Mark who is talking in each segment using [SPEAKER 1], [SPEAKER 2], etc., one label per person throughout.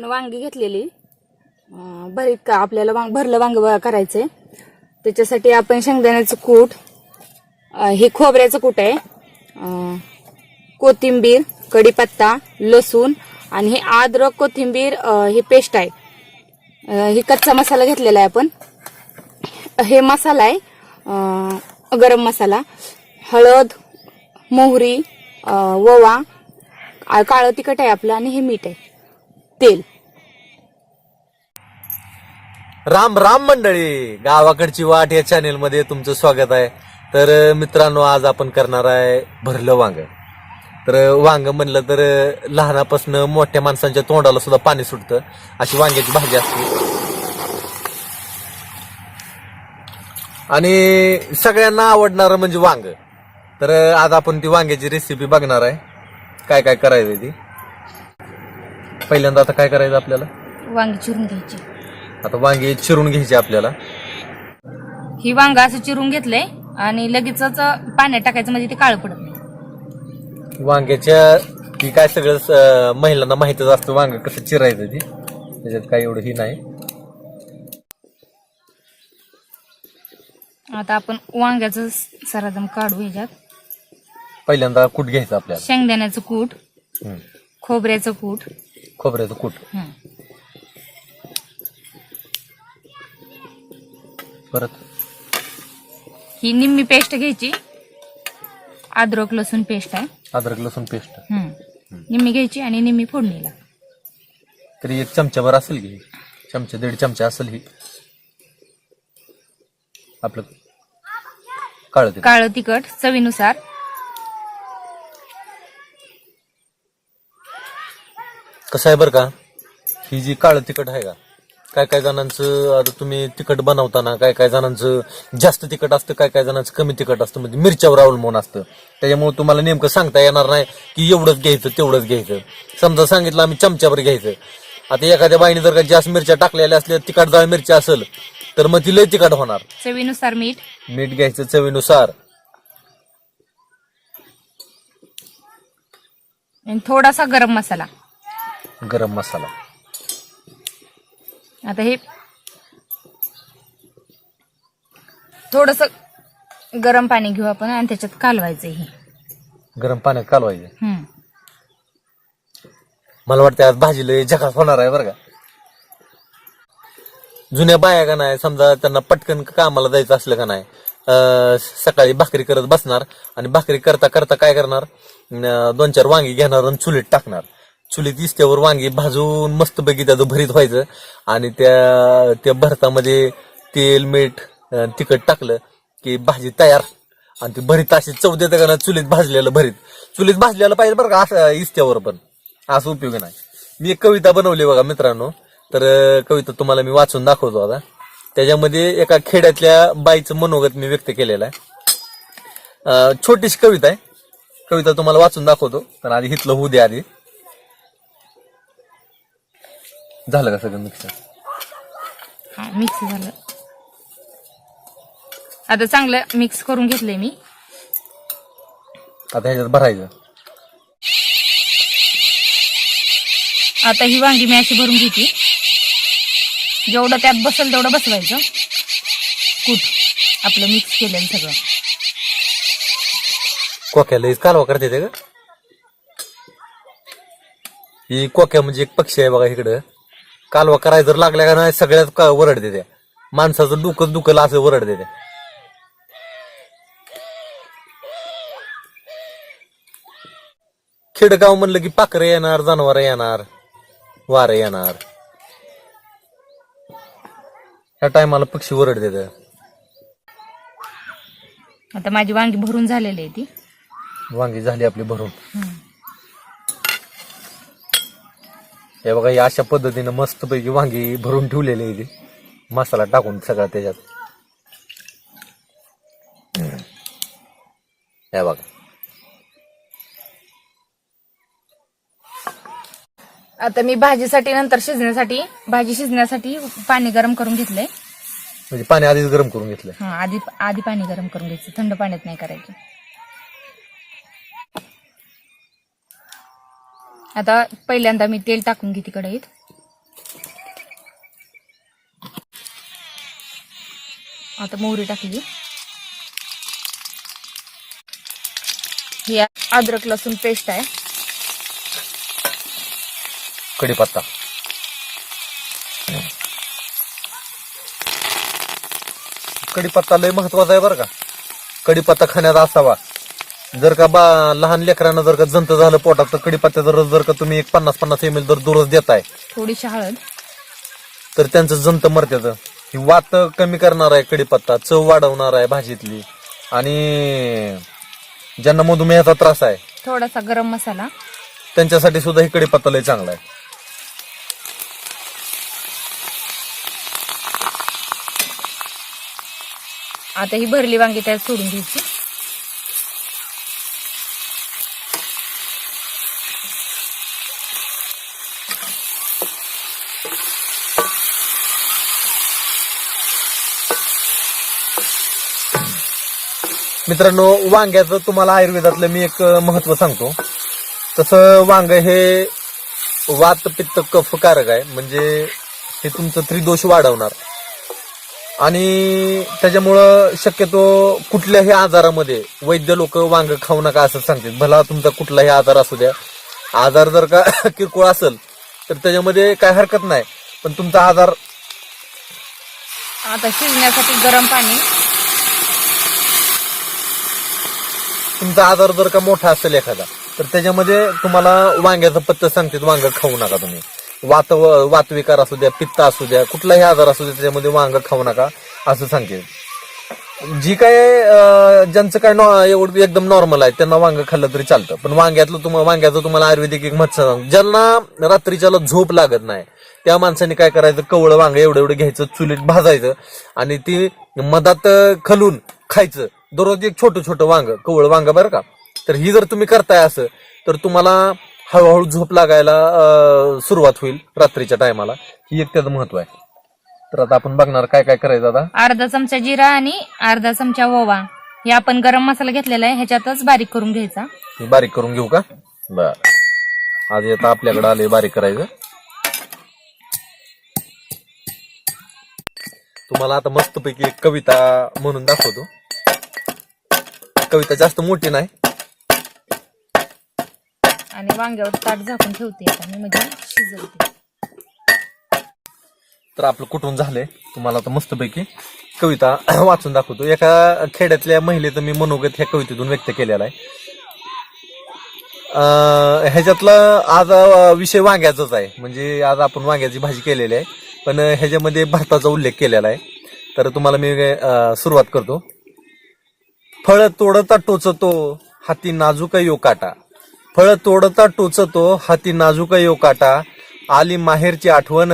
[SPEAKER 1] वांगी घेतलेली भरीत का आपल्याला भरलं वांग करायचंय. त्याच्यासाठी आपण शेंगदाण्याचं कूट, हे खोबऱ्याचं कूट आहे, कोथिंबीर, कढीपत्ता, लसूण आणि हे अद्रक कोथिंबीर हे पेस्ट आहे. हे कच्चा मसाला घेतलेला आहे आपण. हे मसाला आहे गरम मसाला, हळद, मोहरी, ओवा, काळं तिखट आहे आपलं आणि हे मीठ आहे, तेल.
[SPEAKER 2] राम राम मंडळी, गावाकडची वाट या चॅनेल मध्ये तुमचं स्वागत आहे. तर मित्रांनो, आज आपण करणार आहे भरलं वांग. तर वांग म्हणलं तर लहानापासून मोठ्या माणसांच्या तोंडाला सुद्धा पाणी सुटतं, अशी वांग्याची भाजी असते आणि सगळ्यांना आवडणारं म्हणजे वांग. तर आज आपण ती वांग्याची रेसिपी बघणार आहे, काय काय करायचं ती. पहिल्यांदा आता काय करायचं आपल्याला,
[SPEAKER 1] वांगी चिरून घ्यायची.
[SPEAKER 2] आता वांगी चिरून घ्यायची आपल्याला.
[SPEAKER 1] ही वांग असं चिरून घेतलंय आणि लगेचच पाण्यात टाकायचं, म्हणजे ते काळं पडत नाही.
[SPEAKER 2] वांग्याच्या ती काय सगळं महिलांना माहितच असतं वांग कसं चिरायचं, ती त्याच्यात काय एवढं ही नाही.
[SPEAKER 1] आता आपण वांग्याचं सरदम काढू. ह्याच्यात
[SPEAKER 2] पहिल्यांदा कूट घ्यायचं आपल्याला,
[SPEAKER 1] शेंगदाण्याचं कूट, खोबऱ्याचं कूट,
[SPEAKER 2] खोबऱ्याचं कूट, परत
[SPEAKER 1] ही निम्मी पेस्ट घ्यायची. अद्रक लसूण पेस्ट आहे,
[SPEAKER 2] अद्रक लसूण पेस्ट
[SPEAKER 1] निम्मी घ्यायची आणि निम्मी फोडणीला.
[SPEAKER 2] तरी 1 चमचाभर असेल की, चमचा 1.5 चमचा असेल ही. आपलं काळं
[SPEAKER 1] तिखट चवीनुसार.
[SPEAKER 2] कसं आहे बरं का, ही जी काळं तिखट आहे का, काय काय जणांचं, आता तुम्ही तिखट बनवताना काय काय जणांचं जास्त तिखट असतं, काय काय जणांचं कमी तिखट असतं, म्हणजे मिरच्यावर अवलंबून असतं. त्याच्यामुळे तुम्हाला नेमकं सांगता येणार नाही की एवढंच घ्यायचं तेवढंच घ्यायचं. समजा सांगितलं आम्ही चमच्याभर घ्यायचं, आता एखाद्या बाईने जर का जास्त मिरच्या टाकलेल्या असल्या, तिखट जाळ मिरच्या असेल तर मग ती लय तिखट होणार.
[SPEAKER 1] चवीनुसार मीठ
[SPEAKER 2] घ्यायचं चवीनुसार.
[SPEAKER 1] आणि थोडासा गरम मसाला. आता हे थोडस गरम पाणी घेऊ आपण आणि त्याच्यात कालवायचं. हे
[SPEAKER 2] गरम पाण्यात कालवायचं. मला वाटतं आज भाजी लय झकास होणार आहे बरं का. जुन्या बाया का नाही, समजा त्यांना पटकन कामाला जायचं असलं का नाही, सकाळी भाकरी करत बसणार आणि भाकरी करता करता काय करणार, 2-4 वांगी घेणार आणि चुलीत टाकणार. चुलीत इस्त्यावर वांगी भाजून मस्तपैकी त्याचं भरीत व्हायचं आणि त्या भरतामध्ये तेल मीठ तिखट टाकलं की भाजी तयार. आणि ती भरीत अशी चव देतं का ना, चुलीत भाजलेलं भरीत. चुलीत भाजलेलं पाहिजे बरं का, असं इस्त्यावर पण असं उपयोग नाही. मी एक कविता बनवली बघा मित्रांनो, तर कविता तुम्हाला मी वाचून दाखवतो आता. त्याच्यामध्ये एका खेड्यातल्या बाईचं मनोगत मी व्यक्त केलेलं आहे. छोटीशी कविता आहे, कविता तुम्हाला वाचून दाखवतो, पण आधी हितलं होऊ दे. आधी झालं का सगळं मिक्स?
[SPEAKER 1] मिक्स झालं. आता चांगलं मिक्स करून घेतलंय मी.
[SPEAKER 2] आता ह्याच्यात भरायचं.
[SPEAKER 1] आता ही वांगी मी अशी भरून घेते. जेवढं त्यात बसेल तेवढं बसवायचं. कूट आपलं मिक्स केलेलं सगळं.
[SPEAKER 2] कोक्याला कालवा करते ते का? ही कोक्या म्हणजे एक पक्षी आहे बघा इकडं. कालवा करायला जर लागल्या का नाही, सगळ्यात वरड देते. माणसाचं डुकं दुखलं असं वरड देते. खेडगाव म्हणलं की पाखरं येणार, जनावर येणार, वारं येणार. ह्या टायमाला पक्षी वरड देत.
[SPEAKER 1] आता माझी वांगी भरून झालेली आहे. ती
[SPEAKER 2] वांगी झाली आपली भरून. हे बघा, या अशा पद्धतीनं मस्तपैकी वांगी भरून ठेवलेली आहे. मसाला टाकून सगळा त्याच्यात. हे बघा,
[SPEAKER 1] आता मी भाजीसाठी नंतर शिजण्यासाठी, भाजी शिजण्यासाठी पाणी गरम करून घेतलंय.
[SPEAKER 2] म्हणजे पाणी आधीच गरम करून घेतलंय.
[SPEAKER 1] आधी पाणी गरम करून घ्यायचं, थंड पाण्यात नाही करायचं. आता पहिल्यांदा मी तेल टाकून घेते कढईत. आता मोहरी टाकली. ही अद्रक लसूण पेस्ट आहे.
[SPEAKER 2] कढीपत्ता, कढीपत्ता लय महत्वाचा आहे बरं का. कढीपत्ता खाण्यात असावा. जर का लहान लेकरांना जर का जंत झालं पोटात तर कढीपत्त्याचा रस जर का तुम्ही एक 50-50 ml जर दररोज देताय,
[SPEAKER 1] थोडीशी हळद,
[SPEAKER 2] तर त्यांचं जंत मरत्यात. ही वात कमी करणार आहे कढीपत्ता, चव वाढवणार आहे भाजीतली. आणि ज्यांना मधुमेहाचा त्रास आहे
[SPEAKER 1] थोडासा गरम मसाला,
[SPEAKER 2] त्यांच्यासाठी सुद्धा ही कढीपत्ता लय चांगला आहे.
[SPEAKER 1] आता ही भरली वांगी त्यात सोडून घ्यायची.
[SPEAKER 2] मित्रांनो, वांग्याचं तुम्हाला आयुर्वेदातलं मी एक महत्व सांगतो. तसं वांग हे वात पित्त कफकारक आहे. म्हणजे हे तुमचं त्रिदोष वाढवणार आणि त्याच्यामुळं शक्यतो कुठल्याही आजारामध्ये वैद्य लोक वांग खाऊ नका असं सांगतात. भला तुमचा कुठलाही आजार असू द्या, आजार जर का किरकोळ असेल तर त्याच्यामध्ये काय हरकत नाही, पण तुमचा आजार.
[SPEAKER 1] आता शिजण्यासाठी गरम पाणी.
[SPEAKER 2] तुमचा आजार जर का मोठा असेल एखादा तर त्याच्यामध्ये तुम्हाला वांग्याचं पत्तं सांगतात वांग खाऊ नका तुम्ही. वातविकार असू द्या, पित्त असू द्या, कुठलाही आजार असू द्या, त्याच्यामध्ये वांग खाऊ नका असं सांगते. जी काय ज्यांचं काय एवढं एकदम नॉर्मल आहे त्यांना वांग खाल्लं तरी चालतं. पण वांग्याचं तुम्हाला आयुर्वेदिक एक मत सांग. ज्यांना रात्रीच्याला झोप लागत नाही त्या माणसाने काय करायचं, कवळं वांग एवढं एवढं घ्यायचं, चुलीत भाजायचं आणि ती मधात खलून खायचं. दररोज एक छोटं छोटं वांग, कवळ वांग बरं का. तर ही जर तुम्ही करताय असं तर तुम्हाला हळूहळू झोप लागायला सुरुवात होईल रात्रीच्या टायमाला. ही एक त्याचं महत्व आहे. तर आता आपण बघणार काय काय करायचं. आता
[SPEAKER 1] अर्धा चमचा जिरा आणि अर्धा चमचा ओवा हे आपण गरम मसाला घेतलेला आहे ह्याच्यातच बारीक करून घ्यायचा.
[SPEAKER 2] हे बारीक करून घेऊ का? बर, आज आता आपल्याकडे आले बारीक करायचं. तुम्हाला आता मस्तपैकी एक कविता म्हणून दाखवतो. कविता जास्त मोठी नाही.
[SPEAKER 1] आणि वांग्यावर ताट झाकून ठेवते आता मी, म्हणजे शिजवते.
[SPEAKER 2] तर आपलं कुठून झालंय तुम्हाला आता मस्तपैकी कविता वाचून दाखवतो. एका खेड्यातल्या महिलेचं मी मनोगत ह्या कवितेतून व्यक्त केलेला आहे. ह्याच्यातला आज विषय वांग्याचाच आहे. म्हणजे आज आपण वांग्याची भाजी केलेली आहे, पण ह्याच्यामध्ये भारताचा उल्लेख केलेला आहे. तर तुम्हाला मी सुरुवात करतो. फळ तोडता टोचतो हाती नाजूक यो काटा. फळ तोडता टोचतो हाती नाजूक यो काटा. आली माहेरची आठवण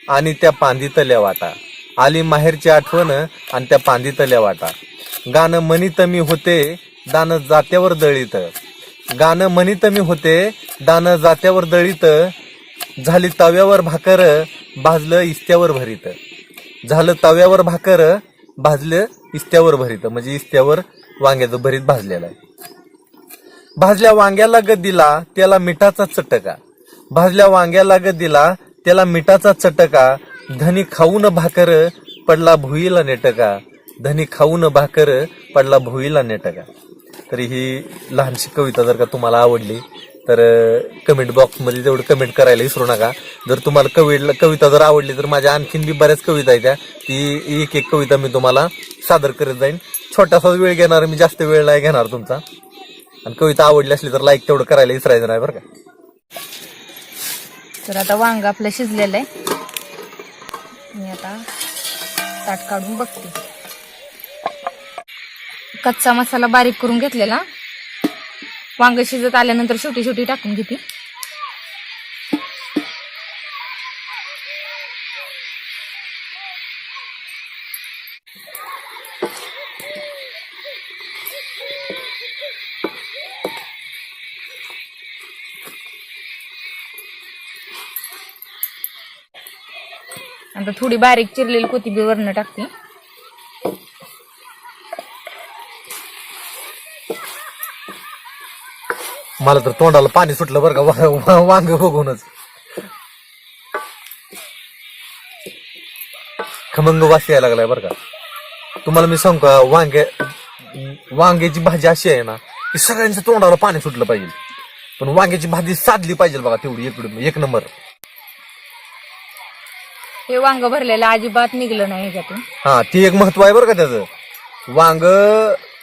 [SPEAKER 2] आणि त्या पांदितल्या वाटा. आली माहेरची आठवण आणि त्या पांदितल्या वाटा. गाणं म्हणीत मी होते दान जात्यावर दळीत. गाणं म्हणीत मी होते दान जात्यावर दळीत. झाली तव्यावर भाकर भाजलं इस्त्यावर भरीत. झालं तव्यावर भाकर भाजलं इस्त्यावर भरीत. म्हणजे इस्त्यावर वांग्याचं भरीत भाजलेलं आहे. भाजल्या वांग्याला ग दिला त्याला मिठाचा चटका. भाजल्या वांग्याला ग दिला त्याला मिठाचा चटका. धनी खाऊन भाकर पडला भुईला नेटका. धनी खाऊन भाकर पडला भुईला नेटका. तरी ही लहानशी कविता जर का तुम्हाला आवडली तर कमेंट बॉक्समध्ये तेवढं कमेंट करायला विसरू नका. जर तुम्हाला कविता जर आवडली तर माझ्या आणखीन बी बऱ्याच कविता आहेत त्या, ती एक एक कविता मी तुम्हाला सादर करत जाईन. छोटासा वेळ घेणार मी, जास्त वेळ नाही घेणार तुमचा. आणि कविता आवडली असली तर लाईक तेवढं करायला विसरायचं नाही बरं का.
[SPEAKER 1] तर आता वांग आपलं शिजलेलं आहे. मी आता ताट काढून बघते. कच्चा मसाला बारीक करून घेतलेला. वांग शिजत आल्यानंतर छोटी छोटी टाकून घेते. आता थोडी बारीक चिरलेली कोथिंबीर वरनं टाकते.
[SPEAKER 2] मला तर तोंडाला पाणी सुटलं बरं का वांग बघूनच. खमंग वास यायला लागलाय बरं का. तुम्हाला मी सांगू का, वांग्याची भाजी अशी आहे ना की सगळ्यांच्या तोंडाला पाणी सुटलं पाहिजे, पण वांग्याची भाजी साधली पाहिजे बघा तेवढी एक नंबर.
[SPEAKER 1] हे वांग भरलेलं अजिबात निघलं नाही ह्याच्यातून.
[SPEAKER 2] हा, ती एक महत्व आहे बरं का त्याचं. वांग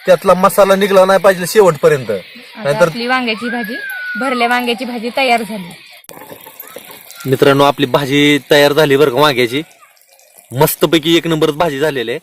[SPEAKER 2] त्यातला मसाला निघला नाही पाहिजे शेवटपर्यंत, नाहीतर.
[SPEAKER 1] आपली वांग्याची भाजी, भरल्या वांग्याची भाजी तयार झाली.
[SPEAKER 2] मित्रांनो, आपली भाजी तयार झाली बरं का वांग्याची. मस्तपैकी एक नंबरच भाजी झालेली आहे.